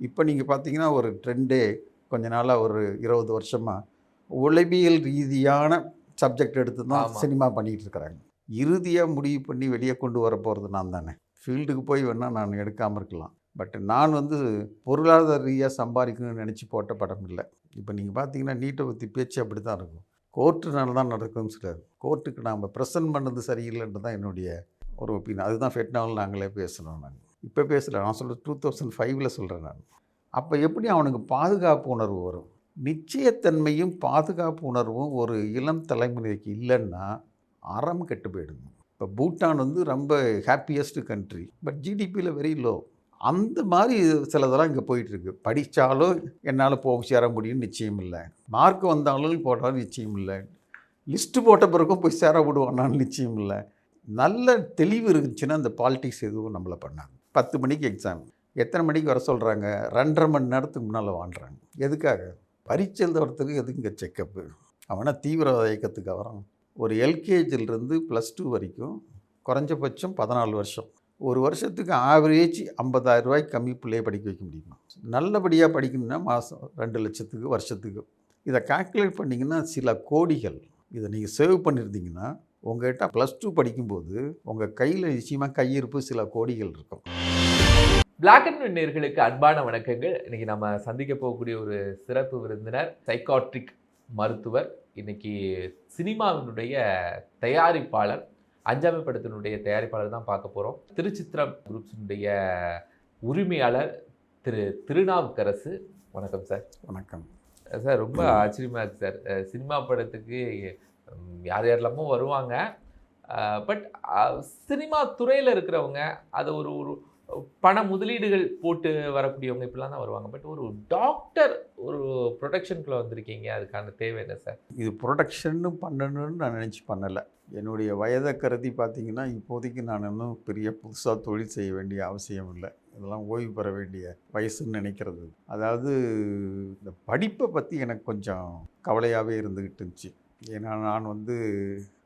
இப்போ நீங்கள் பார்த்தீங்கன்னா ஒரு ட்ரெண்டே கொஞ்ச நாளாக ஒரு 20 வருஷமாக உளவியல் ரீதியான சப்ஜெக்ட் எடுத்து தான் ஆமா. சினிமா பண்ணிகிட்டு இருக்கிறாங்க. இறுதியாக முடிவு பண்ணி வெளியே கொண்டு வர போகிறது நான் தானே. ஃபீல்டுக்கு போய் வேணால் நான் எடுக்காமல் இருக்கலாம். பட் நான் வந்து பொருளாதார ரீதியாக சம்பாதிக்கணும்னு நினச்சி போட்ட படம் இல்லை. இப்போ நீங்கள் பார்த்தீங்கன்னா நீட்டை பற்றி பேச்சு அப்படி தான் இருக்கும். கோர்ட்டுனால தான் நடக்கும்னு சொல்லுவார். கோர்ட்டுக்கு நாம் ப்ரெசென்ட் பண்ணது சரியில்லைன்றது தான் என்னுடைய ஒரு ஒப்பீனியன். அதுதான் ஃபெட்னாவில் நாங்களே பேசுகிறோம். நாங்கள் இப்போ பேசல, நான் சொல்கிறது 2005 சொல்கிறேன் நான். அப்போ எப்படி அவனுக்கு பாதுகாப்பு உணர்வு வரும்? நிச்சயத்தன்மையும் பாதுகாப்பு உணர்வும் ஒரு இளம் தலைமுறைக்கு இல்லைன்னா அறம் கெட்டு போயிடுங்க. இப்போ பூட்டான் வந்து ரொம்ப ஹாப்பியஸ்ட் கண்ட்ரி, பட் ஜிடிபியில் வெரி லோ. அந்த மாதிரி சிலதெல்லாம் இங்கே போயிட்டுருக்கு. படித்தாலும் என்னால் போக சேர முடியும்னு நிச்சயம் இல்லை. மார்க் வந்தாலும் போட்டாலும் நிச்சயம் இல்லை. லிஸ்ட்டு போட்ட பிறகும் போய் சேர விடுவானான்னு நிச்சயம் இல்லை. நல்ல தெளிவு இருந்துச்சுன்னா அந்த பாலிட்டிக்ஸ் எதுவும் நம்மளை பண்ணாங்க. 10 மணிக்கு எக்ஸாம், எத்தனை மணிக்கு வர சொல்கிறாங்க? 2.5 மணி நேரத்துக்கு முன்னால் வாழ்கிறாங்க. எதுக்காக? பரீட்சை எழுதுறதுக்கு எதுக்கு இங்கே செக்கப்பு? அவனா தீவிரவாத இயக்கத்துக்கு வரான். ஒரு எல்கேஜிலிருந்து +2 வரைக்கும் குறைஞ்சபட்சம் 14 வருஷம். ஒரு வருஷத்துக்கு ஆவரேஜ் 50,000 ரூபாய்க்கு கம்மி பிள்ளையை படிக்க வைக்க முடியுமா? நல்லபடியாக படிக்கணும்னா மாதம் 2 லட்சத்துக்கு வருஷத்துக்கு. இதை கால்குலேட் பண்ணிங்கன்னா சில கோடிகள். இதை நீங்கள் சேவ் பண்ணியிருந்தீங்கன்னா உங்கள்கிட்ட +2 படிக்கும்போது உங்கள் கையில் நிச்சயமாக கையிருப்பு சில கோடிகள் இருக்கும். பிளாக் அண்ட் ஒயிட் நேயர்களுக்கு அன்பான வணக்கங்கள். இன்னைக்கு நம்ம சந்திக்க போகக்கூடிய ஒரு சிறப்பு விருந்தினர் சைக்காட்ரிக் மருத்துவர், இன்னைக்கு சினிமாவினுடைய தயாரிப்பாளர், அஞ்சாமை படத்தினுடைய தயாரிப்பாளர் தான் பார்க்க போகிறோம். திருச்சித்திரம் குரூப்ஸினுடைய உரிமையாளர் திரு திருநாவுக்கரசு. வணக்கம் சார். வணக்கம் சார். ரொம்ப ஆச்சரியமாக இருக்குது சார். சினிமா படத்துக்கு யார் யாரெல்லாமோ வருவாங்க, பட் சினிமா துறையில் இருக்கிறவங்க அதை ஒரு ஒரு பண முதலீடுகள் போட்டு வரக்கூடியவங்க இப்படிலாம் தான் வருவாங்க. பட் ஒரு டாக்டர் ஒரு ப்ரொடக்ஷனுக்குள்ளே வந்திருக்கீங்க, அதுக்கான தேவை என்ன சார்? இது ப்ரொடக்ஷன்னு பண்ணணும்னு நான் நினச்சி பண்ணலை. என்னுடைய வயதை கருதி பார்த்திங்கன்னா இப்போதைக்கு நான் இன்னும் பெரிய புதுசாக தொழில் செய்ய வேண்டிய அவசியம் இல்லை. இதெல்லாம் ஓய்வு பெற வேண்டிய வயசுன்னு நினைக்கிறது. அதாவது இந்த படிப்பை பற்றி எனக்கு கொஞ்சம் கவலையாகவே இருந்துக்கிட்டு இருந்துச்சு. ஏன்னா நான் வந்து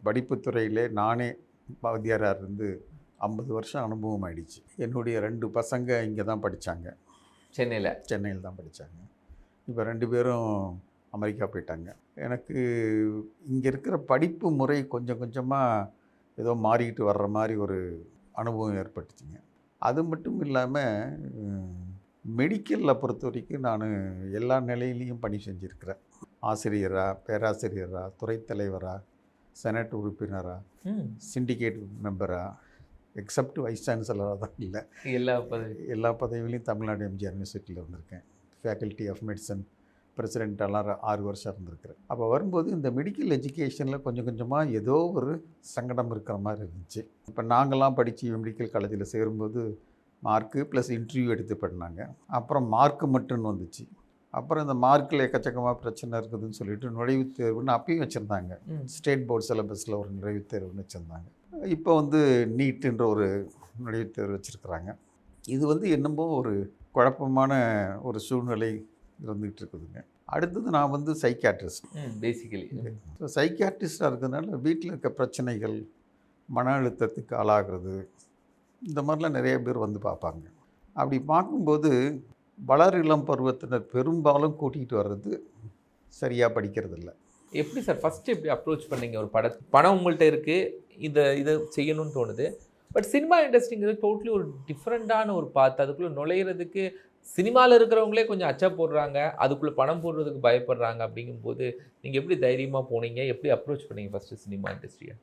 படிப்புத்துறையிலே நானே வாத்தியாராக இருந்து 50 வருஷம் அனுபவம் ஆயிடுச்சு. என்னுடைய 2 பசங்க இங்கே தான் படித்தாங்க, சென்னையில் தான் படித்தாங்க. இப்போ 2 பேரும் அமெரிக்கா போயிட்டாங்க. எனக்கு இங்கே இருக்கிற படிப்பு முறை கொஞ்சம் கொஞ்சமாக ஏதோ மாறிக்கிட்டு வர்ற மாதிரி ஒரு அனுபவம் ஏற்பட்டுச்சுங்க. அது மட்டும் இல்லாமல் மெடிக்கலில் பொறுத்த வரைக்கும் நான் எல்லா நிலையிலையும் பணி செஞ்சுருக்கிறேன். ஆசிரியராக, பேராசிரியராக, துறைத் தலைவராக, செனட் உறுப்பினராக, சிண்டிகேட் மெம்பராக, எக்ஸப்ட் வைஸ் சான்சலராக தான் இல்லை. எல்லா பதவியிலையும் தமிழ்நாடு எம்ஜிஆர் யூனிவர்சிட்டியில் இருந்திருக்கேன். ஃபேக்கல்ட்டி ஆஃப் மெடிசன் பிரசிடெண்ட்டெல்லாம் 6 வருஷம் இருந்திருக்கிறேன். அப்போ வரும்போது இந்த மெடிக்கல் எஜுகேஷனில் கொஞ்சம் கொஞ்சமாக ஏதோ ஒரு சங்கடம் இருக்கிற மாதிரி இருந்துச்சு. இப்போ நாங்கள்லாம் படித்து மெடிக்கல் காலேஜில் சேரும்போது மார்க்கு ப்ளஸ் இன்டர்வியூ எடுத்து பண்ணாங்க. அப்புறம் மார்க்கு மட்டும்னு வந்துச்சு. அப்புறம் இந்த மார்க்கில் எக்கச்சக்கமாக பிரச்சனை இருக்குதுன்னு சொல்லிட்டு நுழைவுத் தேர்வுன்னு அப்பயும் வச்சுருந்தாங்க. ஸ்டேட் போர்டு சிலபஸில் ஒரு நுழைவுத் தேர்வுன்னு வச்சுருந்தாங்க. இப்போ வந்து நீட்டுன்ற ஒரு நுழைவுத் தேர்வு வச்சுருக்குறாங்க. இது வந்து என்னமோ ஒரு குழப்பமான ஒரு சூழ்நிலை இருந்துகிட்டு இருக்குதுங்க. அடுத்தது நான் வந்து சைக்காட்ரிஸ்ட். பேசிக்கலி சைக்காட்ரிஸ்டாக இருக்கிறதுனால வீட்டில் இருக்க பிரச்சனைகள், மன அழுத்தத்துக்கு ஆளாகிறது, இந்த மாதிரிலாம் நிறைய பேர் வந்து பார்ப்பாங்க. அப்படி பார்க்கும்போது வளர் இளம் பருவத்தினர் பெரும்பாலும் கூட்டிகிட்டு வர்றது சரியாக படிக்கிறது இல்லை. எப்படி சார் ஃபஸ்ட்டு எப்படி அப்ரோச் பண்ணீங்க? ஒரு பணம் உங்கள்கிட்ட இருக்குது, இதை செய்யணும்னு தோணுது. பட் சினிமா இண்டஸ்ட்ரிங்கிறது டோட்டலி ஒரு டிஃப்ரெண்ட்டான ஒரு பாத். அதுக்குள்ளே நுழையிறதுக்கு சினிமாவில் இருக்கிறவங்களே கொஞ்சம் அச்சா போடுறாங்க, அதுக்குள்ளே பணம் போடுறதுக்கு பயப்படுறாங்க. அப்படிங்கும்போது நீங்கள் எப்படி தைரியமாக போனீங்க? எப்படி அப்ரோச் பண்ணீங்க ஃபஸ்ட்டு சினிமா இண்டஸ்ட்ரியை?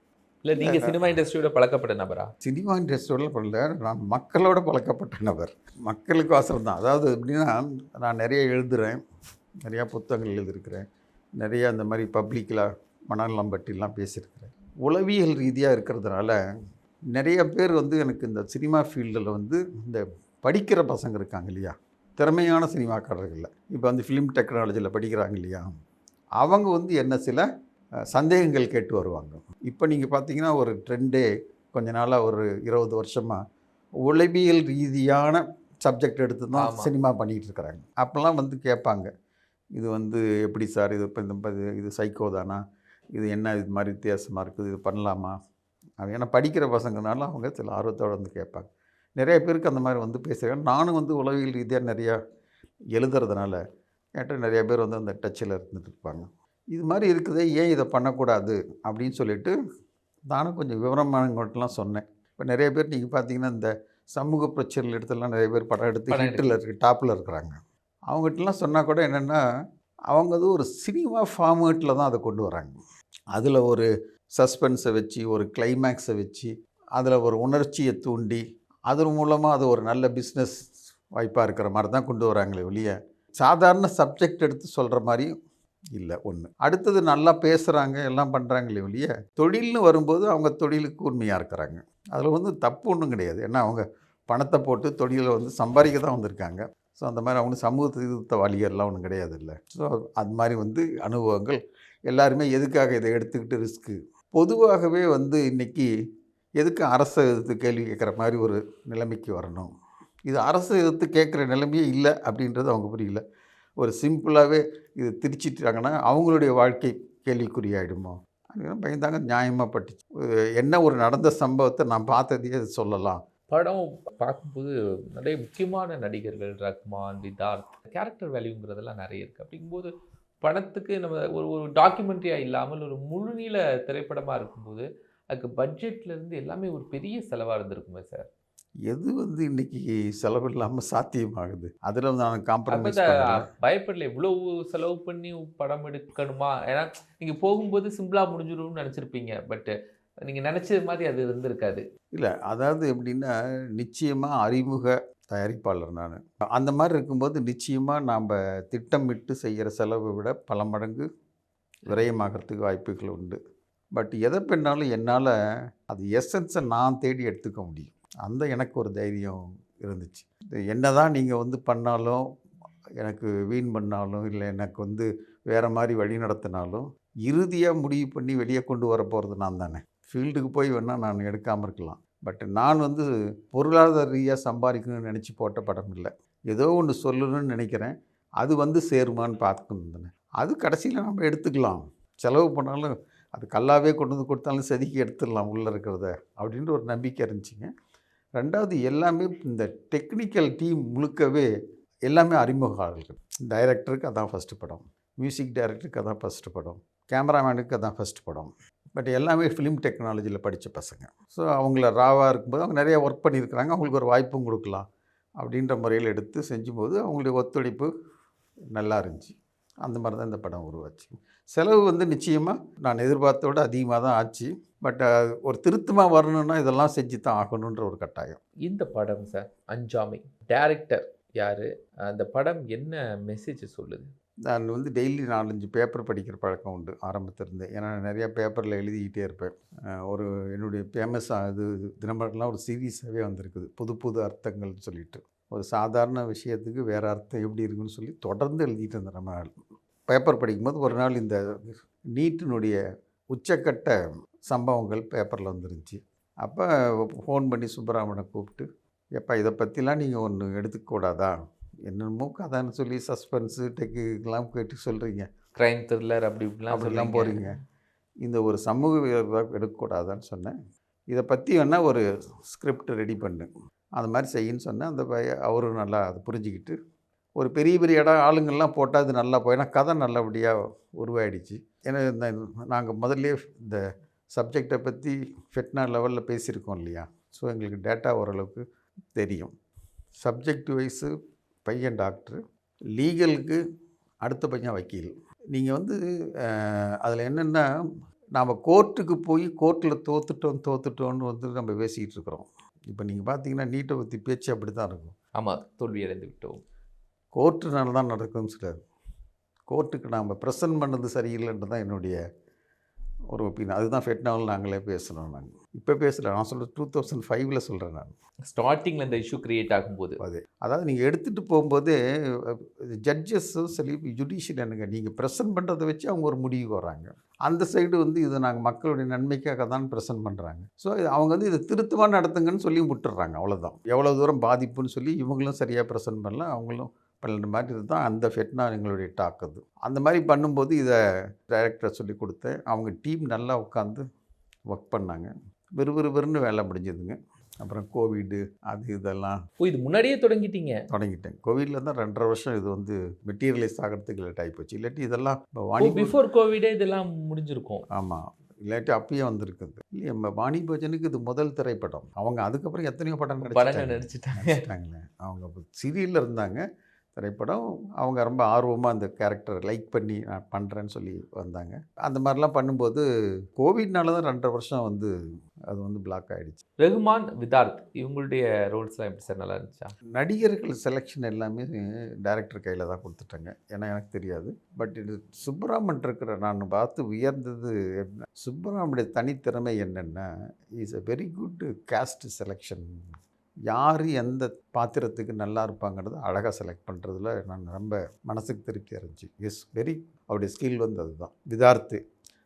இல்லை நீங்கள் சினிமா இண்டஸ்ட்ரியோட பழக்கப்பட்ட நபரா? சினிமா இண்டஸ்ட்ரியோட பண்ணல, நான் மக்களோட பழக்கப்பட்ட நபர். மக்களுக்கு வாசல் தான். அதாவது எப்படின்னா, நான் நிறைய எழுதுகிறேன், நிறையா புத்தகங்கள் எழுதியிருக்கிறேன், நிறையா இந்த மாதிரி பப்ளிக்கில் மனநலம் பற்றிலாம் பேசியிருக்கிறேன். உளவியல் ரீதியாக இருக்கிறதுனால நிறைய பேர் வந்து எனக்கு இந்த சினிமா ஃபீல்டில் வந்து இந்த படிக்கிற பசங்க இருக்காங்க இல்லையா, திறமையான சினிமாக்காரர்கள், இப்போ வந்து ஃபிலிம் டெக்னாலஜியில் படிக்கிறாங்க இல்லையா, அவங்க வந்து என்ன சில சந்தேகங்கள் கேட்டு வருவாங்க. இப்போ நீங்கள் பார்த்தீங்கன்னா ஒரு ட்ரெண்டே கொஞ்ச நாளாக ஒரு 20 வருஷமாக உளவியல் ரீதியான சப்ஜெக்ட் எடுத்து தான் சினிமா பண்ணிகிட்டு இருக்கிறாங்க. அப்போல்லாம் வந்து கேட்பாங்க, இது வந்து எப்படி சார், இது இப்போ இது சைக்கோ தானா, இது என்ன இது மாதிரி வித்தியாசமாக இருக்குது, இது பண்ணலாமா? ஏன்னா படிக்கிற பசங்கனால அவங்க சில ஆர்வத்தோடு வந்து கேட்பாங்க. நிறைய பேருக்கு அந்த மாதிரி வந்து பேசுகிறாங்க. நானும் வந்து உளவியல் ரீதியாக நிறையா எழுதுறதுனால என்கிட்ட நிறைய பேர் வந்து அந்த டச்சில் இருந்துட்டு இருப்பாங்க. இது மாதிரி இருக்குதே, ஏன் இதை பண்ணக்கூடாது அப்படின்னு சொல்லிட்டு நானும் கொஞ்சம் விவரமானவங்கள்ட்டலாம் சொன்னேன். இப்போ நிறைய பேர் நீங்கள் பார்த்தீங்கன்னா இந்த சமூக பிரச்சனைகள் இடத்துலலாம் நிறைய பேர் படம் எடுத்து படம் ஹிட்டில் டாப்பில் இருக்கிறாங்க. அவங்ககிட்டலாம் சொன்னால் கூட என்னென்னா, அவங்க அது ஒரு சினிமா ஃபார்மேட்டில் தான் அதை கொண்டு வராங்க. அதில் ஒரு சஸ்பென்ஸை வச்சு, ஒரு கிளைமேக்ஸை வச்சு, அதில் ஒரு உணர்ச்சியை தூண்டி, அதன் மூலமாக அது ஒரு நல்ல பிஸ்னஸ் வாய்ப்பாக இருக்கிற மாதிரி தான் கொண்டு வராங்களே ஒழிய, சாதாரண சப்ஜெக்ட் எடுத்து சொல்கிற மாதிரியும் இல்லை ஒன்று. அடுத்தது நல்லா பேசுகிறாங்க, எல்லாம் பண்ணுறாங்களே ஒழிய, தொழில்னு வரும்போது அவங்க தொழிலுக்கு உண்மையாக இருக்கிறாங்க. அதில் வந்து தப்பு ஒன்றும் கிடையாது. ஏன்னா அவங்க பணத்தை போட்டு தொழிலை வந்து சம்பாதிக்க தான் வந்திருக்காங்க. ஸோ அந்த மாதிரி அவங்க சமூக சீர்திருத்தவாதிகள்லாம் ஒன்றும் கிடையாது இல்லை. ஸோ அது மாதிரி வந்து அனுபவங்கள் எல்லாருமே எதுக்காக இதை எடுத்துக்கிட்டு ரிஸ்க்கு. பொதுவாகவே வந்து இன்றைக்கி எதுக்கு அரசை எதிர்த்து கேள்வி கேட்குற மாதிரி ஒரு நிலைமைக்கு வரணும். இது அரசை எதிர்த்து கேட்குற நிலைமையே இல்லை அப்படின்றது அவங்க புரியல. ஒரு சிம்பிளாகவே இது திரிச்சிட்டாங்கன்னா அவங்களுடைய வாழ்க்கை கேள்விக்குறியாயிடுமோ அப்படின்னு பயந்தாங்க. நியாயமாக பட்டுச்சு. என்ன ஒரு நடந்த சம்பவத்தை நான் பார்த்ததையே அது சொல்லலாம். படம் பார்க்கும்போது நிறைய முக்கியமான நடிகர்கள், ரஹ்மான், விதார்த், கேரக்டர் வேல்யூங்கிறதெல்லாம் நிறைய இருக்குது. அப்படிங்கும்போது படத்துக்கு நம்ம ஒரு ஒரு டாக்குமெண்ட்ரியாக இல்லாமல் ஒரு முழுநீள திரைப்படமாக இருக்கும்போது அதுக்கு பட்ஜெட்லேருந்து எல்லாமே ஒரு பெரிய செலவாக இருந்திருக்குமே சார். எது வந்து இன்றைக்கி செலவு இல்லாமல் சாத்தியமாகுது, அதில் நான் காம்ப்ரமைஸ் பயப்படல இவ்வளோ செலவு பண்ணி படம் எடுக்கணுமா? ஏன்னா நீங்கள் போகும்போது சிம்பிளாக முடிஞ்சிடும்னு நினச்சிருப்பீங்க. பட் நீங்கள் நினச்சது மாதிரி அது இருந்திருக்காது. இல்லை, அதாவது எப்படின்னா, நிச்சயமாக அறிமுக தயாரிப்பாளர் நான். அந்த மாதிரி இருக்கும்போது நிச்சயமாக நாம் திட்டமிட்டு செய்கிற செலவை விட பல மடங்கு விரயமாகறதுக்கு வாய்ப்புகள் உண்டு. பட் எதை பண்ணாலும் என்னால் அது எசன்ஸை நான் தேடி எடுத்துக்க முடியும். அந்த எனக்கு ஒரு தைரியம் இருந்துச்சு. என்ன தான் நீங்கள் வந்து பண்ணாலும், எனக்கு வீண் பண்ணாலும், இல்லை எனக்கு வந்து வேறு மாதிரி வழி நடத்தினாலும், இறுதியாக முடிவு பண்ணி வெளியே கொண்டு வர போகிறது நான் தானே. ஃபீல்டுக்கு போய் வேணால் நான் எடுக்காமல் இருக்கலாம். பட் நான் வந்து பொருளாதார ரீதியாக சம்பாதிக்கணும்னு நினச்சி போட்ட படம் இல்லை. ஏதோ ஒன்று சொல்லணும்னு நினைக்கிறேன், அது வந்து சேருமான்னு பார்த்துக்கணும் தானே. அது கடைசியில் நம்ம எடுத்துக்கலாம். செலவு பண்ணாலும் அது கல்லாவே கொண்டு வந்து கொடுத்தாலும் செதுக்கி எடுத்துடலாம் உள்ளே இருக்கிறத அப்படின்ற ஒரு நம்பிக்கை இருந்துச்சுங்க. ரெண்டாவது, எல்லாமே இந்த டெக்னிக்கல் டீம் முழுக்கவே எல்லாமே அறிமுக ஆளுகள். டைரக்டருக்கு அதான் ஃபஸ்ட்டு படம், மியூசிக் டைரக்டருக்கு அதான் ஃபஸ்ட்டு படம், கேமராமேனுக்கு அதான் ஃபஸ்ட்டு படம். பட் எல்லாமே ஃபிலிம் டெக்னாலஜியில் படித்த பசங்க. ஸோ அவங்கள ராவாக இருக்கும்போது அவங்க நிறையா ஒர்க் பண்ணியிருக்கிறாங்க, அவங்களுக்கு ஒரு வாய்ப்பும் கொடுக்கலாம் அப்படின்ற முறையில் எடுத்து செஞ்சும்போது அவங்களுடைய ஒத்துழைப்பு நல்லா இருந்துச்சு. அந்த மாதிரி தான் இந்த படம் உருவாச்சு. செலவு வந்து நிச்சயமாக நான் எதிர்பார்த்தோட அதிகமாக தான் ஆச்சு. பட் ஒரு திருத்தமாக வரணுன்னா இதெல்லாம் செஞ்சு தான் ஆகணுன்ற ஒரு கட்டாயம். இந்த படம் சார் அஞ்சாமை, டைரக்டர் யார், அந்த படம் என்ன மெசேஜ் சொல்லுது? நான் வந்து டெய்லி 4-5 பேப்பர் படிக்கிற பழக்கம் உண்டு ஆரம்பத்திலேருந்து. ஏன்னா நிறையா பேப்பரில் எழுதிக்கிட்டே இருப்பேன். ஒரு என்னுடைய ஃபேமஸாக இது தினமலர்லாம் ஒரு சீரீஸாகவே வந்திருக்குது, புது புது அர்த்தங்கள்னு சொல்லிட்டு. ஒரு சாதாரண விஷயத்துக்கு வேறு அர்த்தம் எப்படி இருக்குன்னு சொல்லி தொடர்ந்து எழுதிட்டு இருந்தேன். நம்ம பேப்பர் படிக்கும்போது ஒரு நாள் இந்த நீட்டினுடைய உச்சக்கட்ட சம்பவங்கள் பேப்பரில் வந்துருந்துச்சு. அப்போ ஃபோன் பண்ணி சுப்பராமனை கூப்பிட்டு, எப்போ இதை பற்றிலாம் நீங்கள் ஒன்று எடுத்துக்கூடாதா, என்னென்னமோ கதைன்னு சொல்லி சஸ்பென்ஸு டெக்னிக்கெலாம் கேட்டு சொல்கிறீங்க, க்ரைம் த்ரில்லர் அப்படிலாம் போகிறீங்க, இந்த ஒரு சமூக விரோதம் எடுக்கக்கூடாதான்னு சொன்னேன். இதை பற்றி வேணால் ஒரு ஸ்கிரிப்ட் ரெடி பண்ணு, அது மாதிரி செய்யின்னு சொன்னேன். அந்த அவரும் நல்லா அதை புரிஞ்சுக்கிட்டு ஒரு பெரிய பெரிய இடம் ஆளுங்கள்லாம் போட்டால் அது நல்லா போய், ஏன்னா கதை நல்லபடியாக உருவாயிடுச்சு. ஏன்னா நாங்கள் முதல்ல இந்த சப்ஜெக்டை பற்றி ஃபெட்னா லெவலில் பேசியிருக்கோம் இல்லையா. ஸோ எங்களுக்கு டேட்டா ஓரளவுக்கு தெரியும். சப்ஜெக்ட் வைஸு பையன் டாக்டரு, லீகலுக்கு அடுத்த பையன் வக்கீல். நீங்கள் வந்து அதில் என்னென்னா, நாம் கோர்ட்டுக்கு போய் கோர்ட்டில் தோத்துட்டோன்னு வந்து நம்ம பேசிக்கிட்டு இருக்கிறோம். இப்போ நீங்கள் பார்த்தீங்கன்னா நீட்டை பற்றி பேச்சு அப்படி தான் இருக்கும். ஆமாம், தோல்வி அடைந்து விட்டோம், கோர்ட்டுனால தான் நடக்கும்னு சொல்லுது. கோர்ட்டுக்கு நாம் ப்ரெசன்ட் பண்ணது சரியில்லைன்றது தான் என்னுடைய ஒரு ஒப்பீனியன். அதுதான் ஃபெட்னாவில் நாங்களே பேசுகிறோம். நாங்கள் இப்போ பேசல, நான் சொல்கிறேன் 2005 சொல்கிறேன். நான் ஸ்டார்டிங்கில் இந்த இஷ்யூ க்ரியேட் ஆகும்போது அதாவது நீங்கள் எடுத்துகிட்டு போகும்போதே ஜட்ஜஸும் சரி, ஜுடிஷியல் என்னங்க, நீங்கள் ப்ரெசன்ட் பண்ணுறதை வச்சு அவங்க ஒரு முடிவுக்கு வராங்க. அந்த சைடு வந்து இதை நாங்கள் மக்களுடைய நன்மைக்காக தான் ப்ரெசன்ட் பண்ணுறாங்க. ஸோ அவங்க வந்து இதை திருத்தமாக நடத்துங்கன்னு சொல்லி விட்டுறாங்க, அவ்வளோதான். எவ்வளோ தூரம் பாதிப்புன்னு சொல்லி இவங்களும் சரியாக ப்ரெசன்ட் பண்ணல, அவங்களும் பன்னெண்டு மாதிரி தான் அந்த ஃபெட்னா எங்களுடைய டாக்குது. அந்த மாதிரி பண்ணும்போது இதை டைரக்டரை சொல்லி கொடுத்தேன். அவங்க டீம் நல்லா உட்காந்து ஒர்க் பண்ணாங்க. விறுவிறுன்னு வேலை முடிஞ்சதுங்க. அப்புறம் கோவிடு அது இதெல்லாம் இது முன்னாடியே தொடங்கிட்டீங்க. தொடங்கிட்டேன். கோவிட்ல தான் 2.5 வருஷம் இது வந்து மெட்டீரியலைஸ் ஆகிறதுக்கு லேட் ஆகிப்போச்சு. இல்லாட்டி இதெல்லாம் இப்போ வாணி பிஃபோர் கோவிடே இதெல்லாம் முடிஞ்சிருக்கும். ஆமாம், இல்லாட்டி அப்பயே வந்திருக்குது இல்லையா. நம்ம வாணி பஜனுக்கு இது முதல் திரைப்படம். அவங்க அதுக்கப்புறம் எத்தனையோ படம் நடிச்சிட்டாங்களே. அவங்க சீரியலில் இருந்தாங்க. திரைப்படம் அவங்க ரொம்ப ஆர்வமாக அந்த கேரக்டர் லைக் பண்ணி நான் பண்ணுறேன்னு சொல்லி வந்தாங்க. அந்த மாதிரிலாம் பண்ணும்போது கோவிட்னால தான் 2.5 வருஷம் வந்து அது வந்து பிளாக் ஆகிடுச்சு. ரகுமான், விதார்த் இவங்களுடைய ரோல்ஸ்லாம் எப்படி சார் நல்லா இருந்துச்சா? நடிகர்கள் செலெக்ஷன் எல்லாமே டைரக்டர் கையில் தான் கொடுத்துட்டாங்க. ஏன்னா எனக்கு தெரியாது. பட் இது சுப்பராமன் இருக்கிற நான் பார்த்து உயர்ந்தது என்ன, சுப்பராமனுடைய தனித்திறமை என்னென்னா is a very good cast selection. யார் எந்த பாத்திரத்துக்கு நல்லா இருப்பாங்கிறது அழகாக செலக்ட் பண்ணுறதுல நான் ரொம்ப மனசுக்கு திருப்தி இருந்துச்சு. வெரி அவருடைய ஸ்கில் வந்து அதுதான். விதார்த்து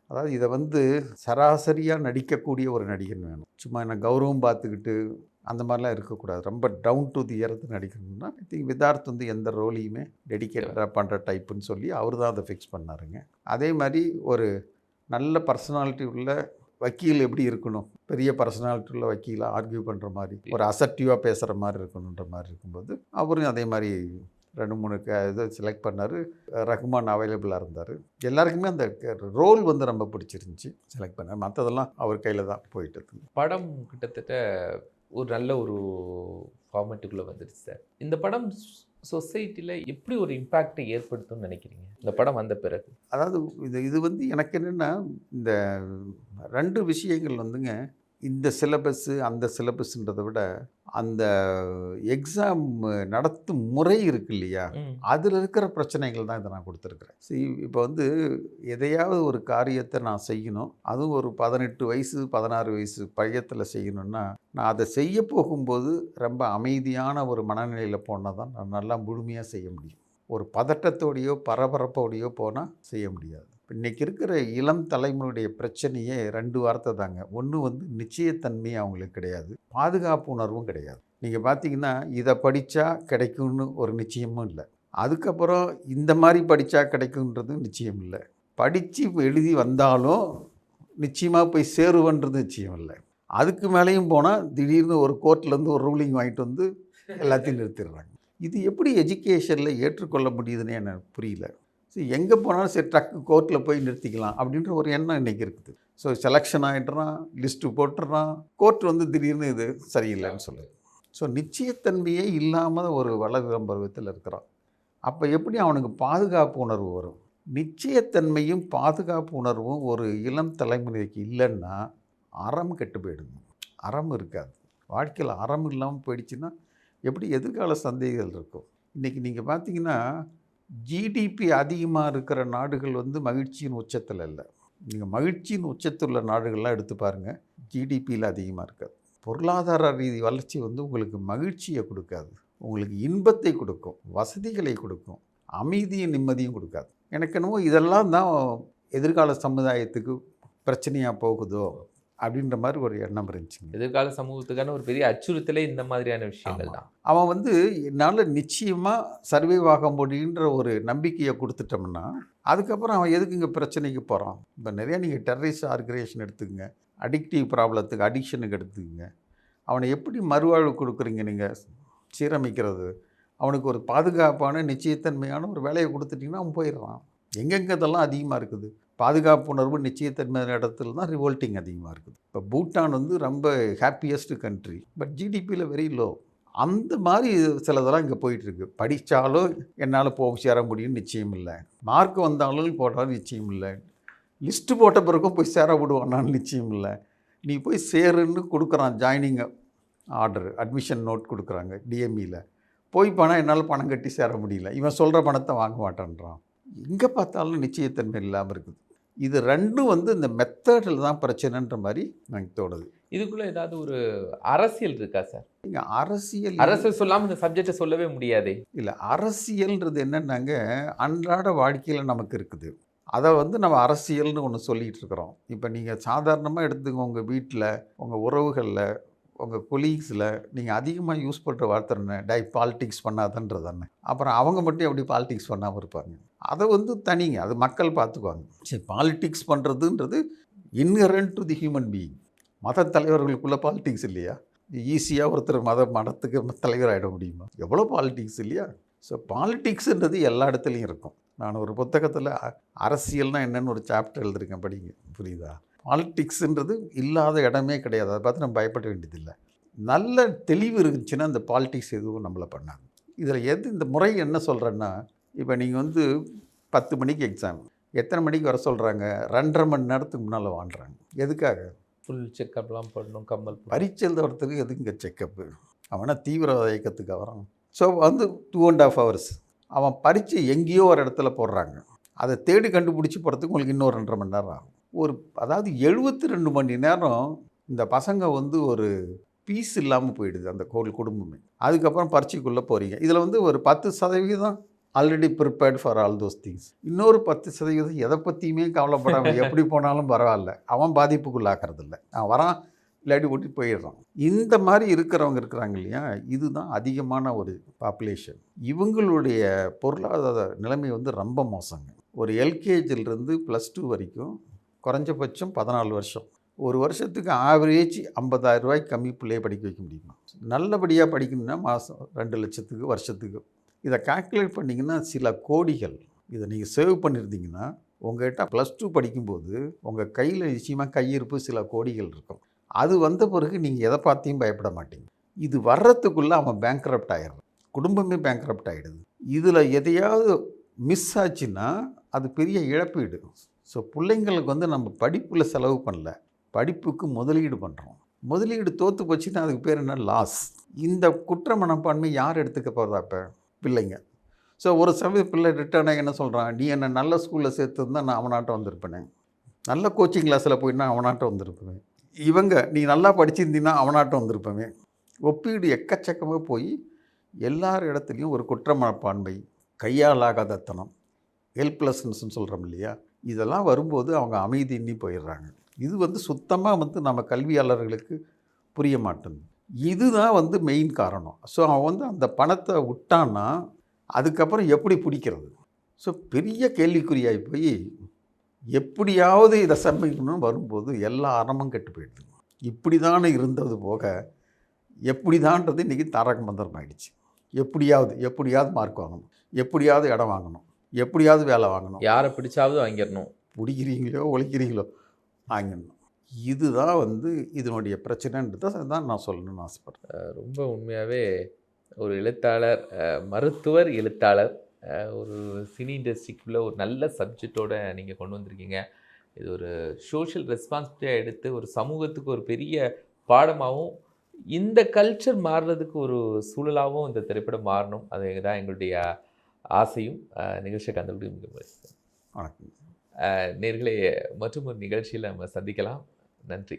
அதாவது இதை வந்து சராசரியாக நடிக்கக்கூடிய ஒரு நடிகன் வேணும். சும்மா என்ன கௌரவம் பார்த்துக்கிட்டு அந்த மாதிரிலாம் இருக்கக்கூடாது. ரொம்ப டவுன் டு தி எர்த் நடிக்கணும்னா ஐ திங்க் விதார்த் வந்து எந்த ரோலையுமே டெடிக்கேட்டடாக பண்ணுற டைப்புன்னு சொல்லி அவர் தான் அதை ஃபிக்ஸ் பண்ணாருங்க. அதே மாதிரி ஒரு நல்ல பர்சனாலிட்டி உள்ள வக்கீல் எப்படி இருக்கணும், பெரிய பர்சனாலிட்டி உள்ள வக்கீலாக ஆர்கியூ பண்ணுற மாதிரி ஒரு அசர்ட்டிவாக பேசுகிற மாதிரி இருக்கணுன்ற மாதிரி இருக்கும்போது அவரும் அதே மாதிரி 2-3 இது செலக்ட் பண்ணார். ரகுமான் அவைலபிளாக இருந்தார். எல்லாருக்குமே அந்த ரோல் வந்து ரொம்ப பிடிச்சிருந்துச்சி, செலக்ட் பண்ணார். மற்றதெல்லாம் அவர் கையில் தான் போயிட்டு. படம் கிட்டத்தட்ட ஒரு நல்ல ஒரு ஃபார்மேட்டுக்குள்ளே வந்துடுச்சு சார். இந்த படம் சொசைட்டியில் எப்படி ஒரு இம்பேக்டை ஏற்படுத்தும்னு நினைக்கிறீங்க இந்த படம் வந்த பிறகு? அதாவது இது வந்து எனக்கு என்னென்னா இந்த 2 விஷயங்கள் வந்துங்க, இந்த சிலபஸ்ஸு அந்த சிலபஸ்ன்றதை விட அந்த எக்ஸாம் நடத்தும் முறை இருக்கு இல்லையா, அதில் இருக்கிற பிரச்சனைகள் தான் இதை நான் கொடுத்துருக்குறேன். இப்போ வந்து எதையாவது ஒரு காரியத்தை நான் செய்யணும், அதுவும் ஒரு 18 வயசு 16 வயசு பையத்தில் செய்யணும்னா நான் அதை செய்ய போகும்போது ரொம்ப அமைதியான ஒரு மனநிலையில் போனால் தான் நான் நல்லா முழுமையாக செய்ய முடியும். ஒரு பதட்டத்தோடையோ பரபரப்போடையோ போனால் செய்ய முடியாது. இன்றைக்கி இருக்கிற இளம் தலைமுறையுடைய பிரச்சனையே 2 வார்த்தை தாங்க. ஒன்று வந்து நிச்சயத்தன்மை அவங்களுக்கு கிடையாது, பாதுகாப்பு உணர்வும் கிடையாது. நீங்கள் பார்த்தீங்கன்னா இதை படித்தா கிடைக்கும்னு ஒரு நிச்சயமும் இல்லை. அதுக்கப்புறம் இந்த மாதிரி படித்தா கிடைக்குன்றது நிச்சயம் இல்லை. படித்து எழுதி வந்தாலும் நிச்சயமாக போய் சேருவன்றது நிச்சயம் இல்லை. அதுக்கு மேலேயும் போனால் திடீர்னு ஒரு கோர்ட்லேருந்து ஒரு ரூலிங் வாங்கிட்டு வந்து எல்லாத்தையும் நிறுத்திடுறாங்க. இது எப்படி எஜுகேஷனில் ஏற்றுக்கொள்ள முடியுதுன்னு எனக்கு புரியல. எங்கே போனாலும் சரி ட்ரக்கு கோர்ட்டில் போய் நிறுத்திக்கலாம் அப்படின்ற ஒரு எண்ணம் இன்றைக்கி இருக்குது. ஸோ செலெக்ஷன் ஆகிடுறான், லிஸ்ட்டு போட்டுடுறான், கோர்ட் வந்து திடீர்னு இது சரியில்லைன்னு சொல்லுது. ஸோ நிச்சயத்தன்மையே இல்லாமல் ஒரு வளரும் பருவத்தில் இருக்கிறான். அப்போ எப்படி அவனுக்கு பாதுகாப்பு உணர்வு வரும்? நிச்சயத்தன்மையும் பாதுகாப்பு உணர்வும் ஒரு இளம் தலைமுறைக்கு இல்லைன்னா அறம் கெட்டு போயிடுங்க. அறம் இருக்காது வாழ்க்கையில். அறம் இல்லாமல் போயிடுச்சுன்னா எப்படி எதிர்கால சந்தேகங்கள் இருக்கும். இன்றைக்கி நீங்கள் பார்த்தீங்கன்னா ஜிடிபி அதிகமாக இருக்கிற நாடுகள் வந்து மகிழ்ச்சியின் உச்சத்தில் இல்லை. நீங்கள் மகிழ்ச்சியின் உச்சத்தில் உள்ள நாடுகள்லாம் எடுத்து பாருங்கள், ஜிடிபியில் அதிகமாக இருக்காது. பொருளாதார ரீதி வளர்ச்சி வந்து உங்களுக்கு மகிழ்ச்சியை கொடுக்காது, உங்களுக்கு இன்பத்தை கொடுக்கும், வசதிகளை கொடுக்கும், அமைதியும் நிம்மதியும் கொடுக்காது. எனக்கு என்னமோ இதெல்லாம் தான் எதிர்கால சமுதாயத்துக்கு பிரச்சனையாக போகுதோ அப்படின்ற மாதிரி ஒரு எண்ணம் இருந்துச்சுங்க. எதிர்கால சமூகத்துக்கான ஒரு பெரிய அச்சுறுத்தலே இந்த மாதிரியான விஷயங்கள் தான். அவன் வந்து என்னால் நிச்சயமாக சர்வைவ் ஆக முடியுன்ற ஒரு நம்பிக்கையை கொடுத்துட்டோம்னா அதுக்கப்புறம் அவன் எதுக்கு இங்கே பிரச்சனைக்கு போகிறான்? இப்போ நிறையா நீங்கள் டெரரிஸ்ட் ஆர்கனைசேஷன் எடுத்துக்கங்க, அடிக்டிவ் ப்ராப்ளத்துக்கு அடிக்ஷனுக்கு எடுத்துக்கங்க. அவனை எப்படி மறுவாழ்வு கொடுக்குறீங்க நீங்கள்? சீரமைக்கிறது அவனுக்கு ஒரு பாதுகாப்பான நிச்சயத்தன்மையான ஒரு வேலையை கொடுத்துட்டிங்கன்னா அவன் போயிடுறான். எங்கெங்கே இதெல்லாம் அதிகமாக இருக்குது, பாதுகாப்பு உணர்வு நிச்சயத்தன்மையான இடத்துல தான் ரிவோல்ட்டிங் அதிகமாக இருக்குது. இப்போ பூட்டான் வந்து ரொம்ப ஹாப்பியஸ்ட் கண்ட்ரி, பட் ஜிடிபியில் வெரி லோ. அந்த மாதிரி சிலதெல்லாம் இங்கே போயிட்டுருக்கு. படித்தாலும் என்னால் போக சேர முடியும்னு நிச்சயம் இல்லை, மார்க் வந்தாலும் போட்டாலும் நிச்சயம் இல்லை, லிஸ்ட்டு போட்ட பிறகும் போய் சேர விடுவானான்னு நிச்சயம் இல்லை. நீ போய் சேருன்னு கொடுக்குறான், ஜாயினிங் ஆர்டர் அட்மிஷன் நோட் கொடுக்குறாங்க டிஎம்இயில். போய் போனால் என்னால் பணம் கட்டி சேர முடியல, இவன் சொல்கிற பணத்தை வாங்க மாட்டான்றான். எங்கே பார்த்தாலும் நிச்சயத்தன்மை இல்லாமல் இருக்குது. இது ரெண்டும் வந்து இந்த மெத்தடில் தான் பிரச்சனைன்ற மாதிரி எனக்கு தோணுது. இதுக்குள்ளே ஏதாவது ஒரு அரசியல் இருக்கா சார்? நீங்கள் அரசியல் சொல்லாமல் இந்த சப்ஜெக்டை சொல்லவே முடியாது. இல்லை, அரசியல்ன்றது என்னென்னாங்க அன்றாட வாழ்க்கையில் நமக்கு இருக்குது. அதை வந்து நம்ம அரசியல்னு ஒன்று சொல்லிகிட்டு இருக்கிறோம். இப்போ நீங்கள் சாதாரணமாக எடுத்துங்க, உங்கள் வீட்டில் உங்கள் உறவுகளில் உங்கள் கொலீக்ஸில் நீங்கள் அதிகமாக யூஸ் பண்ணுற வார்த்தை என்ன? பாலிடிக்ஸ் பண்ணாதன்றது தானே. அப்புறம் அவங்க மட்டும் எப்படி பாலிடிக்ஸ் பண்ணாமல் இருப்பாங்க? அதை வந்து தனிங்க, அது மக்கள் பார்த்துக்குவாங்க. சரி, பாலிடிக்ஸ் பண்ணுறதுன்றது inherent to the human being. மத தலைவர்களுக்குள்ளே பாலிடிக்ஸ் இல்லையா? ஈஸியாக ஒருத்தர் மதத்துக்கு தலைவர் ஆகிட முடியுமா? எவ்வளோ பாலிடிக்ஸ் இல்லையா? ஸோ பாலிடிக்ஸுன்றது எல்லா இடத்துலையும் இருக்கும். நான் ஒரு புத்தகத்தில் அரசியல்னா என்னென்னு ஒரு சாப்டர் எழுதியிருக்கேன், படிங்க, புரியுதா? பாலிடிக்ஸுன்றது இல்லாத இடமே கிடையாது. அதை பார்த்து நம்ம பயப்பட வேண்டியதில்லை. நல்ல தெளிவு இருந்துச்சுன்னா அந்த பாலிடிக்ஸ் எதுவும் நம்மளை பண்ணாது. இதில் இந்த முறை என்ன சொல்கிறேன்னா, இப்போ நீங்கள் வந்து 10 மணிக்கு எக்ஸாம், எத்தனை மணிக்கு வர சொல்கிறாங்க? 2.5 மணி நேரத்துக்கு முன்னால் வாங்குறாங்க. எதுக்காக? ஃபுல் செக்கப்லாம் பண்ணணும், கம்மல் பரீட்சை எழுதுறதுக்கு எதுங்க செக்கப்பு? அவனா தீவிரவாத இயக்கத்துக்கு வரான். ஸோ வந்து 2.5 hours அவன் பரீட்சை எங்கேயோ ஒரு இடத்துல போடுறாங்க. அதை தேடி கண்டுபிடிச்சி போகிறதுக்கு உங்களுக்கு இன்னும் 2.5 மணி நேரம் ஆகும். அதாவது 72 மணி நேரம் இந்த பசங்க வந்து ஒரு பீஸ் இல்லாமல் போயிடுது அந்த குடும்பமே. அதுக்கப்புறம் பரீட்சைக்குள்ளே போகிறீங்க. இதில் வந்து ஒரு 10% already prepared for all those things. இன்னொரு 10% எதை பற்றியுமே கவலைப்படாமல் எப்படி போனாலும் பரவாயில்ல, அவன் பாதிப்புக்குள்ளாக்குறதில்ல. அவன் வரான், இல்லாட்டி ஓட்டி போயிடுறான். இந்த மாதிரி இருக்கிறவங்க இருக்கிறாங்க இல்லையா, இதுதான் அதிகமான ஒரு பாப்புலேஷன். இவங்களுடைய பொருளாதார நிலைமை வந்து ரொம்ப மோசங்க. ஒரு எல்கேஜிலிருந்து +2 வரைக்கும் குறைஞ்சபட்சம் 14 வருஷம். ஒரு வருஷத்துக்கு ஆவரேஜ் 50,000 ரூபாய்க்கு கம்மி பிள்ளையை படிக்க வைக்க முடியுமா? நல்லபடியாக படிக்கணும்னா மாதம் 2 லட்சத்துக்கு வருஷத்துக்கு. இதை கால்குலேட் பண்ணிங்கன்னா சில கோடிகள். இதை நீங்கள் சேவ் பண்ணியிருந்தீங்கன்னா உங்கள்கிட்ட +2 படிக்கும்போது உங்கள் கையில் நிச்சயமாக கையிருப்பு சில கோடிகள் இருக்கும். அது வந்த பிறகு நீங்கள் எதை பார்த்தியும் பயப்பட மாட்டீங்க. இது வர்றதுக்குள்ளே அவன் பேங்க்ரப்ட் ஆகிடுறான், குடும்பமே பேங்க்ரப்ட் ஆகிடுது. இதில் எதையாவது மிஸ் ஆச்சுன்னா அது பெரிய இழப்பீடு. ஸோ பிள்ளைங்களுக்கு வந்து நம்ம படிப்பில் செலவு பண்ணல, படிப்புக்கு முதலீடு பண்ணுறோம். முதலீடு தோற்று போச்சுன்னா அதுக்கு பேர் என்ன? லாஸ். இந்த குற்ற மனப்பான்மை யார் எடுத்துக்க போகிறதா? இப்போ பிள்ளைங்க. ஸோ ஒரு சமயம் பிள்ளை ரிட்டர்னாக என்ன சொல்கிறான், நீ என்னை நல்ல ஸ்கூலில் சேர்த்துருந்தா நான் அவனாட்டம் வந்திருப்பேனே, நல்ல கோச்சிங் கிளாஸில் போயின்னா அவனாட்டம் வந்திருப்பேன், இவங்க நீ நல்லா படிச்சிருந்தீங்கன்னா அவனாட்டம் வந்திருப்பேன். ஒப்பீடு எக்கச்சக்கமாக போய் எல்லார் இடத்துலையும் ஒரு குற்ற மனப்பான்மை, கையாலாகாதத்தனம், ஹெல்ப்லெஸ்னஸ்ன்னு சொல்கிறோம் இல்லையா, இதெல்லாம் வரும்போது அவங்க அமைதியின்னி போயிடுறாங்க. இது வந்து சுத்தமாக வந்து நம்ம கல்வியாளர்களுக்கு புரிய மாட்டேங்குது. இதுதான் வந்து மெயின் காரணம். ஸோ அவன் வந்து அந்த பணத்தை விட்டான்னா அதுக்கப்புறம் எப்படி பிடிக்கிறது? ஸோ பெரிய கேள்விக்குறியாகி போய் எப்படியாவது இதை சமைக்கணும்னு வரும்போது எல்லா அறமும் கெட்டு போயிடுது. இப்படி தானே இருந்தது போக எப்படி தான்றது இன்றைக்கி தாரக மந்திரம் ஆகிடுச்சு. எப்படியாவது மார்க் வாங்கணும், எப்படியாவது இடம் வாங்கணும், எப்படியாவது வேலை வாங்கணும், யாரை பிடிச்சாவது வாங்கிடணும், பிடிக்கிறீங்களோ ஒழிக்கிறீங்களோ வாங்கிடணும். இதுதான் வந்து இதனுடைய பிரச்சனைன்றதை தான் நான் சொல்லணும்னு ஆசைப்பட்றேன். ரொம்ப உண்மையாகவே ஒரு எழுத்தாளர், மருத்துவர், எழுத்தாளர், ஒரு சினி இண்டஸ்ட்ரிக்குள்ளே ஒரு நல்ல சப்ஜெக்டோடு நீங்கள் கொண்டு வந்திருக்கீங்க. இது ஒரு சோஷியல் ரெஸ்பான்சிபிலிட்டியாக எடுத்து ஒரு சமூகத்துக்கு ஒரு பெரிய பாடமாகவும், இந்த கல்ச்சர் மாறுறதுக்கு ஒரு சூழலாகவும் இந்த திரைப்படம் மாறணும். அது தான் எங்களுடைய ஆசையும். நிகழ்ச்சியை கண்டுபிடி மிக வணக்கம். நேர்களே, மற்றும் ஒரு நிகழ்ச்சியில் நம்ம சந்திக்கலாம். நன்றி.